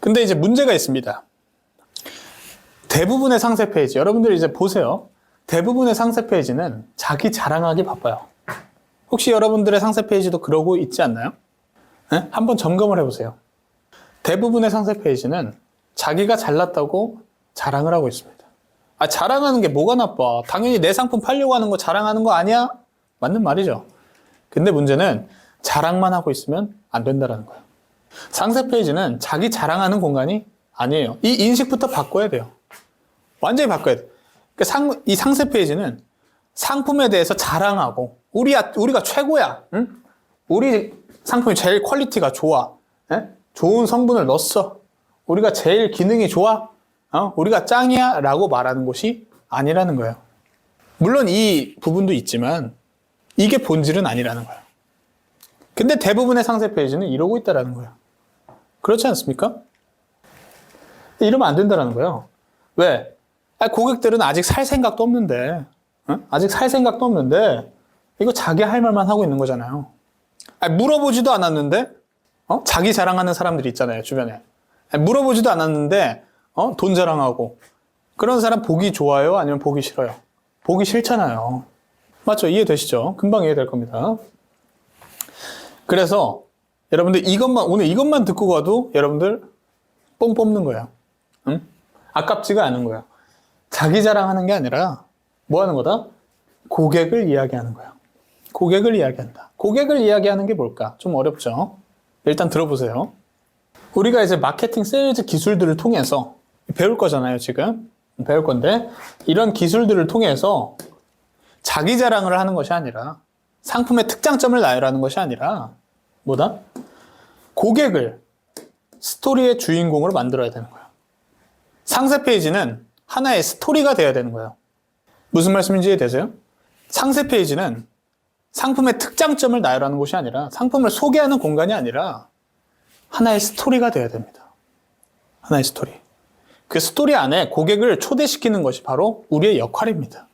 근데 이제 문제가 있습니다. 대부분의 상세 페이지, 여러분들 이제 보세요. 대부분의 상세 페이지는 자기 자랑하기 바빠요. 혹시 여러분들의 상세 페이지도 그러고 있지 않나요? 네? 한번 점검을 해보세요. 대부분의 상세 페이지는 자기가 잘났다고 자랑을 하고 있습니다. 아, 자랑하는 게 뭐가 나빠? 당연히 내 상품 팔려고 하는 거 자랑하는 거 아니야? 맞는 말이죠. 근데 문제는 자랑만 하고 있으면 안 된다는 거예요. 상세 페이지는 자기 자랑하는 공간이 아니에요. 이 인식부터 바꿔야 돼요. 완전히 바꿔야 돼요. 그러니까 이 상세 페이지는 상품에 대해서 자랑하고 우리가 최고야. 응? 우리 상품이 제일 퀄리티가 좋아. 에? 좋은 성분을 넣었어. 우리가 제일 기능이 좋아. 우리가 짱이야 라고 말하는 곳이 아니라는 거예요. 물론 이 부분도 있지만 이게 본질은 아니라는 거예요. 근데 대부분의 상세 페이지는 이러고 있다는 거예요. 그렇지 않습니까? 이러면 안 된다는 거예요. 왜? 고객들은 아직 살 생각도 없는데, 아직 살 생각도 없는데, 이거 자기 할 말만 하고 있는 거잖아요. 물어보지도 않았는데, 자기 자랑하는 사람들이 있잖아요, 주변에. 물어보지도 않았는데, 돈 자랑하고. 그런 사람 보기 좋아요? 아니면 보기 싫어요? 보기 싫잖아요. 맞죠? 이해되시죠? 금방 이해될 겁니다. 그래서, 여러분들 오늘 이것만 듣고 가도 여러분들 뽕 뽑는 거예요. 응? 아깝지가 않은 거예요. 자기 자랑하는 게 아니라 뭐 하는 거다? 고객을 이야기하는 거예요. 고객을 이야기한다. 고객을 이야기하는 게 뭘까? 좀 어렵죠? 일단 들어보세요. 우리가 이제 마케팅 세일즈 기술들을 통해서 배울 거잖아요, 지금. 배울 건데 이런 기술들을 통해서 자기 자랑을 하는 것이 아니라 상품의 특장점을 나열하는 것이 아니라 뭐다? 고객을 스토리의 주인공으로 만들어야 되는 거예요. 상세 페이지는 하나의 스토리가 되어야 되는 거예요. 무슨 말씀인지 이해되세요? 상세 페이지는 상품의 특장점을 나열하는 곳이 아니라 상품을 소개하는 공간이 아니라 하나의 스토리가 되어야 됩니다. 하나의 스토리. 그 스토리 안에 고객을 초대시키는 것이 바로 우리의 역할입니다.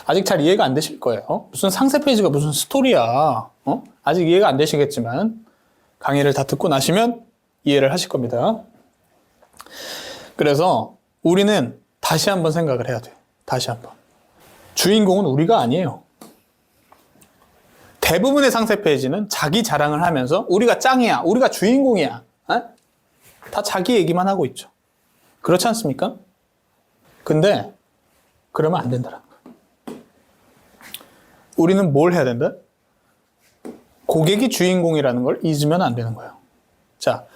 아직 잘 이해가 안 되실 거예요. 무슨 상세 페이지가 무슨 스토리야. 아직 이해가 안 되시겠지만 강의를 다 듣고 나시면 이해를 하실 겁니다. 그래서 우리는 다시 한번 생각을 해야 돼요. 다시 한번. 주인공은 우리가 아니에요. 대부분의 상세 페이지는 자기 자랑을 하면서 우리가 짱이야, 우리가 주인공이야. 다 자기 얘기만 하고 있죠. 그렇지 않습니까? 근데 그러면 안 된다는 거예요. 우리는 뭘 해야 된다? 고객이 주인공이라는 걸 잊으면 안 되는 거예요. 자,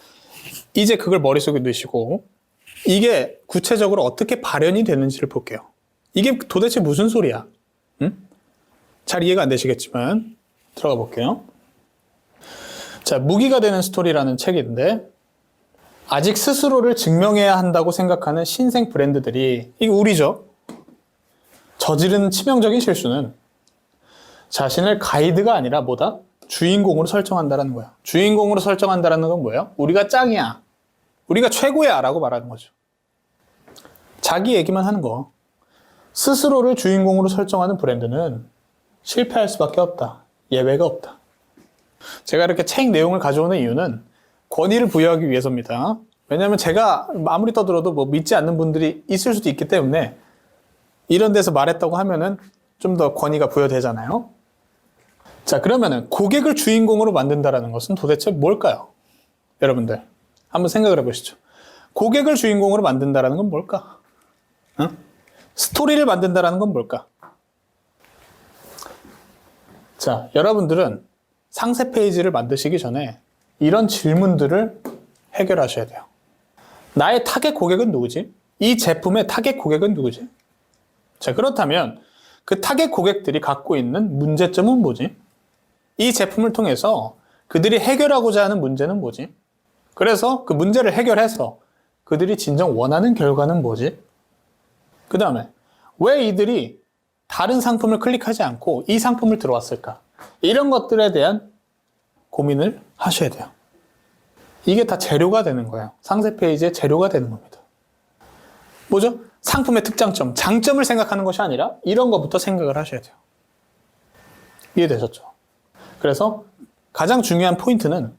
이제 그걸 머릿속에 넣으시고 이게 구체적으로 어떻게 발현이 되는지를 볼게요. 이게 도대체 무슨 소리야? 응? 잘 이해가 안 되시겠지만 들어가 볼게요. 자, 무기가 되는 스토리라는 책인데 아직 스스로를 증명해야 한다고 생각하는 신생 브랜드들이 이게 우리죠. 저지른 치명적인 실수는 자신을 가이드가 아니라 뭐다? 주인공으로 설정한다는 거야. 주인공으로 설정한다는 건 뭐예요? 우리가 짱이야. 우리가 최고야 라고 말하는 거죠. 자기 얘기만 하는 거. 스스로를 주인공으로 설정하는 브랜드는 실패할 수밖에 없다. 예외가 없다. 제가 이렇게 책 내용을 가져오는 이유는 권위를 부여하기 위해서입니다. 왜냐하면 제가 아무리 떠들어도 뭐 믿지 않는 분들이 있을 수도 있기 때문에 이런 데서 말했다고 하면은 좀 더 권위가 부여되잖아요. 자, 그러면은 고객을 주인공으로 만든다는 것은 도대체 뭘까요? 여러분들 한번 생각을 해보시죠. 고객을 주인공으로 만든다는 건 뭘까? 응? 스토리를 만든다는 건 뭘까? 자, 여러분들은 상세 페이지를 만드시기 전에 이런 질문들을 해결하셔야 돼요. 나의 타겟 고객은 누구지? 이 제품의 타겟 고객은 누구지? 자, 그렇다면 그 타겟 고객들이 갖고 있는 문제점은 뭐지? 이 제품을 통해서 그들이 해결하고자 하는 문제는 뭐지? 그래서 그 문제를 해결해서 그들이 진정 원하는 결과는 뭐지? 그 다음에 왜 이들이 다른 상품을 클릭하지 않고 이 상품을 들어왔을까? 이런 것들에 대한 고민을 하셔야 돼요. 이게 다 재료가 되는 거예요. 상세 페이지의 재료가 되는 겁니다. 뭐죠? 상품의 특장점, 장점을 생각하는 것이 아니라 이런 것부터 생각을 하셔야 돼요. 이해되셨죠? 그래서 가장 중요한 포인트는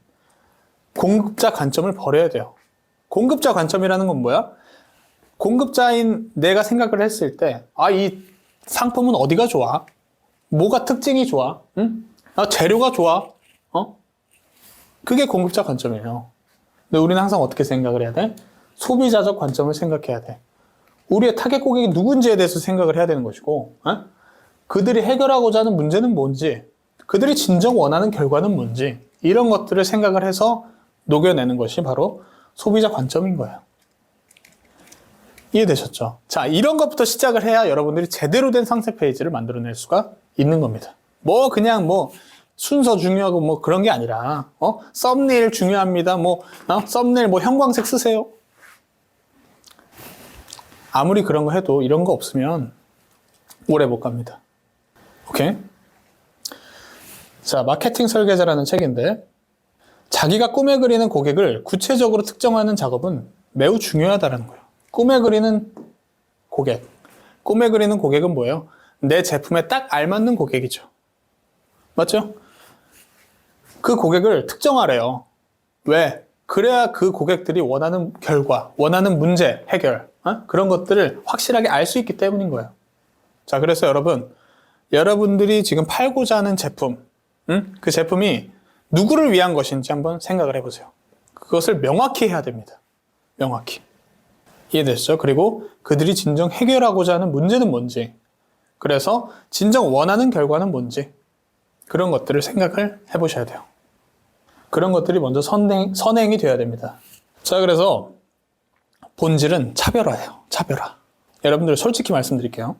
공급자 관점을 버려야 돼요. 공급자 관점이라는 건 뭐야? 공급자인 내가 생각을 했을 때, 이 상품은 어디가 좋아? 뭐가 특징이 좋아? 응? 재료가 좋아? 그게 공급자 관점이에요. 근데 우리는 항상 어떻게 생각을 해야 돼? 소비자적 관점을 생각해야 돼. 우리의 타겟 고객이 누군지에 대해서 생각을 해야 되는 것이고, 그들이 해결하고자 하는 문제는 뭔지, 그들이 진정 원하는 결과는 뭔지, 이런 것들을 생각을 해서 녹여내는 것이 바로 소비자 관점인 거예요. 이해되셨죠? 자, 이런 것부터 시작을 해야 여러분들이 제대로 된 상세 페이지를 만들어낼 수가 있는 겁니다. 그냥 순서 중요하고 그런 게 아니라, 썸네일 중요합니다. 썸네일 형광색 쓰세요. 아무리 그런 거 해도 이런 거 없으면 오래 못 갑니다. 오케이? 자, 마케팅 설계자라는 책인데, 자기가 꿈에 그리는 고객을 구체적으로 특정하는 작업은 매우 중요하다는 거예요. 꿈에 그리는 고객. 꿈에 그리는 고객은 뭐예요? 내 제품에 딱 알맞는 고객이죠. 맞죠? 그 고객을 특정하래요. 왜? 그래야 그 고객들이 원하는 결과, 원하는 문제, 해결, 그런 것들을 확실하게 알 수 있기 때문인 거예요. 자, 그래서 여러분들이 지금 팔고자 하는 제품, 그 제품이 누구를 위한 것인지 한번 생각을 해보세요. 그것을 명확히 해야 됩니다. 명확히. 이해되시죠? 그리고 그들이 진정 해결하고자 하는 문제는 뭔지, 그래서 진정 원하는 결과는 뭔지, 그런 것들을 생각을 해보셔야 돼요. 그런 것들이 먼저 선행이 돼야 됩니다. 자, 그래서 본질은 차별화예요. 차별화. 여러분들 솔직히 말씀드릴게요.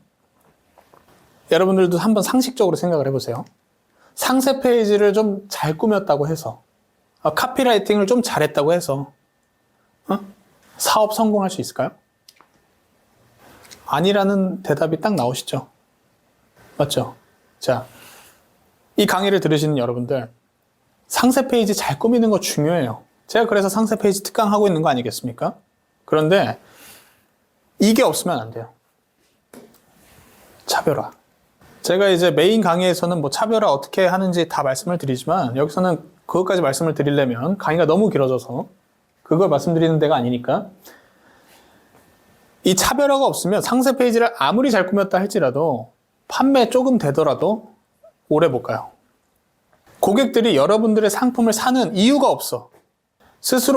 여러분들도 한번 상식적으로 생각을 해보세요. 상세 페이지를 좀 잘 꾸몄다고 해서, 카피라이팅을 좀 잘했다고 해서 사업 성공할 수 있을까요? 아니라는 대답이 딱 나오시죠? 맞죠? 자, 이 강의를 들으시는 여러분들, 상세 페이지 잘 꾸미는 거 중요해요. 제가 그래서 상세 페이지 특강하고 있는 거 아니겠습니까? 그런데 이게 없으면 안 돼요. 차별화. 제가 이제 메인 강의에서는 차별화 어떻게 하는지 다 말씀을 드리지만, 여기서는 그것까지 말씀을 드리려면 강의가 너무 길어져서 그걸 말씀드리는 데가 아니니까, 이 차별화가 없으면 상세 페이지를 아무리 잘 꾸몄다 할지라도 판매 조금 되더라도 오래 못 가요. 고객들이 여러분들의 상품을 사는 이유가 없어.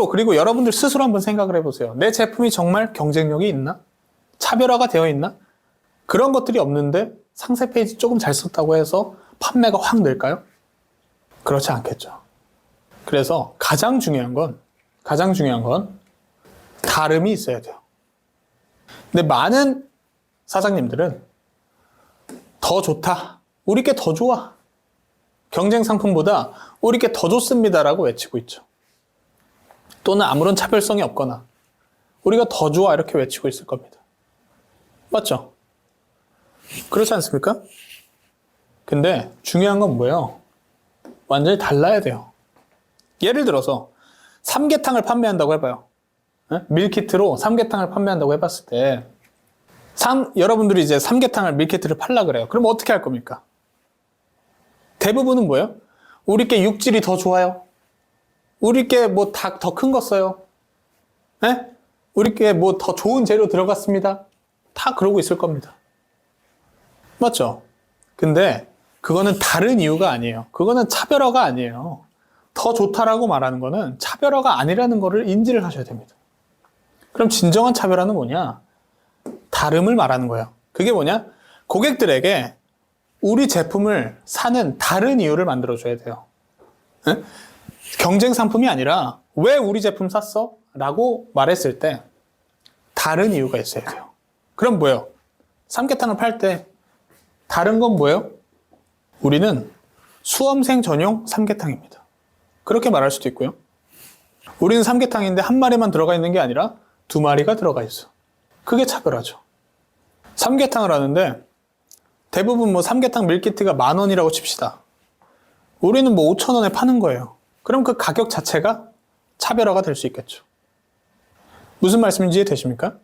그리고 여러분들 스스로 한번 생각을 해보세요. 내 제품이 정말 경쟁력이 있나? 차별화가 되어 있나? 그런 것들이 없는데 상세 페이지 조금 잘 썼다고 해서 판매가 확 늘까요? 그렇지 않겠죠. 그래서 가장 중요한 건 다름이 있어야 돼요. 근데 많은 사장님들은 더 좋다, 우리 게 더 좋아, 경쟁 상품보다 우리 게 더 좋습니다라고 외치고 있죠. 또는 아무런 차별성이 없거나 우리가 더 좋아 이렇게 외치고 있을 겁니다. 맞죠? 그렇지 않습니까? 근데 중요한 건 뭐예요? 완전히 달라야 돼요. 예를 들어서 삼계탕을 판매한다고 해봐요. 밀키트로 삼계탕을 판매한다고 해봤을 때, 여러분들이 이제 삼계탕을 밀키트를 팔라 그래요. 그럼 어떻게 할 겁니까? 대부분은 뭐예요? 우리 게 육질이 더 좋아요. 우리 게 닭 더 큰 거 써요. 우리 게 더 좋은 재료 들어갔습니다. 다 그러고 있을 겁니다. 맞죠? 근데 그거는 다른 이유가 아니에요. 그거는 차별화가 아니에요. 더 좋다라고 말하는 거는 차별화가 아니라는 거를 인지를 하셔야 됩니다. 그럼 진정한 차별화는 뭐냐? 다름을 말하는 거예요. 그게 뭐냐? 고객들에게 우리 제품을 사는 다른 이유를 만들어줘야 돼요. 경쟁 상품이 아니라 왜 우리 제품 샀어? 라고 말했을 때 다른 이유가 있어야 돼요. 그럼 뭐예요? 삼계탕을 팔 때 다른 건 뭐예요? 우리는 수험생 전용 삼계탕입니다. 그렇게 말할 수도 있고요. 우리는 삼계탕인데 한 마리만 들어가 있는 게 아니라 두 마리가 들어가 있어. 그게 차별화죠. 삼계탕을 하는데 대부분 삼계탕 밀키트가 10,000원이라고 칩시다. 우리는 5,000원에 파는 거예요. 그럼 그 가격 자체가 차별화가 될 수 있겠죠. 무슨 말씀인지 이해되십니까?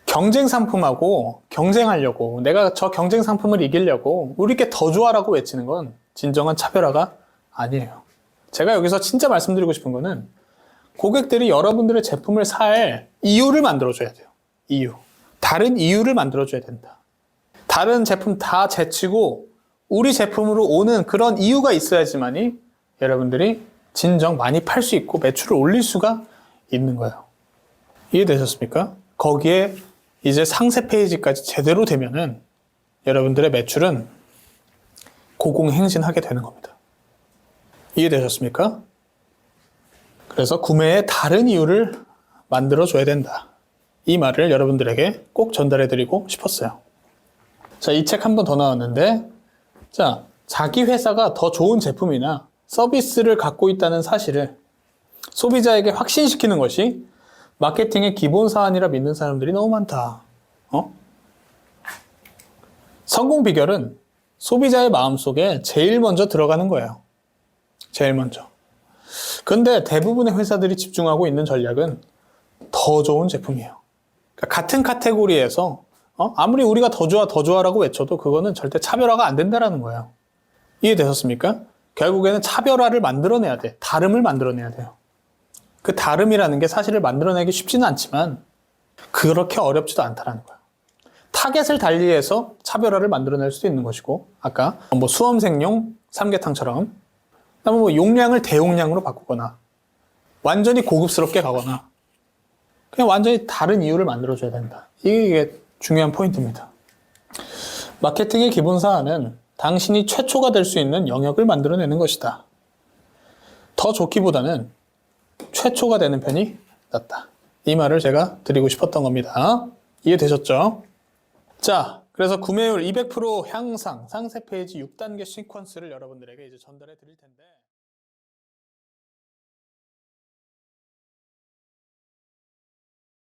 경쟁 상품하고 경쟁하려고, 내가 저 경쟁 상품을 이기려고 우리 게 더 좋아라고 외치는 건 진정한 차별화가 아니에요. 제가 여기서 진짜 말씀드리고 싶은 거는 고객들이 여러분들의 제품을 살 이유를 만들어줘야 돼요. 이유. 다른 이유를 만들어줘야 된다. 다른 제품 다 제치고 우리 제품으로 오는 그런 이유가 있어야지만이 여러분들이 진정 많이 팔 수 있고 매출을 올릴 수가 있는 거예요. 이해되셨습니까? 거기에 이제 상세 페이지까지 제대로 되면은 여러분들의 매출은 고공행진하게 되는 겁니다. 이해되셨습니까? 그래서 구매의 다른 이유를 만들어줘야 된다. 이 말을 여러분들에게 꼭 전달해드리고 싶었어요. 자, 이 책 한 번 더 나왔는데, 자, 자기 회사가 더 좋은 제품이나 서비스를 갖고 있다는 사실을 소비자에게 확신시키는 것이 마케팅의 기본 사안이라 믿는 사람들이 너무 많다. 성공 비결은 소비자의 마음속에 제일 먼저 들어가는 거예요. 제일 먼저. 근데 대부분의 회사들이 집중하고 있는 전략은 더 좋은 제품이에요. 그러니까 같은 카테고리에서 아무리 우리가 더 좋아, 더 좋아라고 외쳐도 그거는 절대 차별화가 안 된다라는 거예요. 이해되셨습니까? 결국에는 차별화를 만들어내야 돼. 다름을 만들어내야 돼요. 그 다름이라는 게 사실을 만들어내기 쉽지는 않지만 그렇게 어렵지도 않다라는 거예요. 타겟을 달리해서 차별화를 만들어낼 수도 있는 것이고, 아까 수험생용 삼계탕처럼 용량을 대용량으로 바꾸거나 완전히 고급스럽게 가거나 그냥 완전히 다른 이유를 만들어줘야 된다. 이게 중요한 포인트입니다. 마케팅의 기본 사안은 당신이 최초가 될 수 있는 영역을 만들어내는 것이다. 더 좋기보다는 최초가 되는 편이 낫다. 이 말을 제가 드리고 싶었던 겁니다. 이해되셨죠? 자, 그래서 구매율 200% 향상 상세 페이지 6단계 시퀀스를 여러분들에게 이제 전달해 드릴 텐데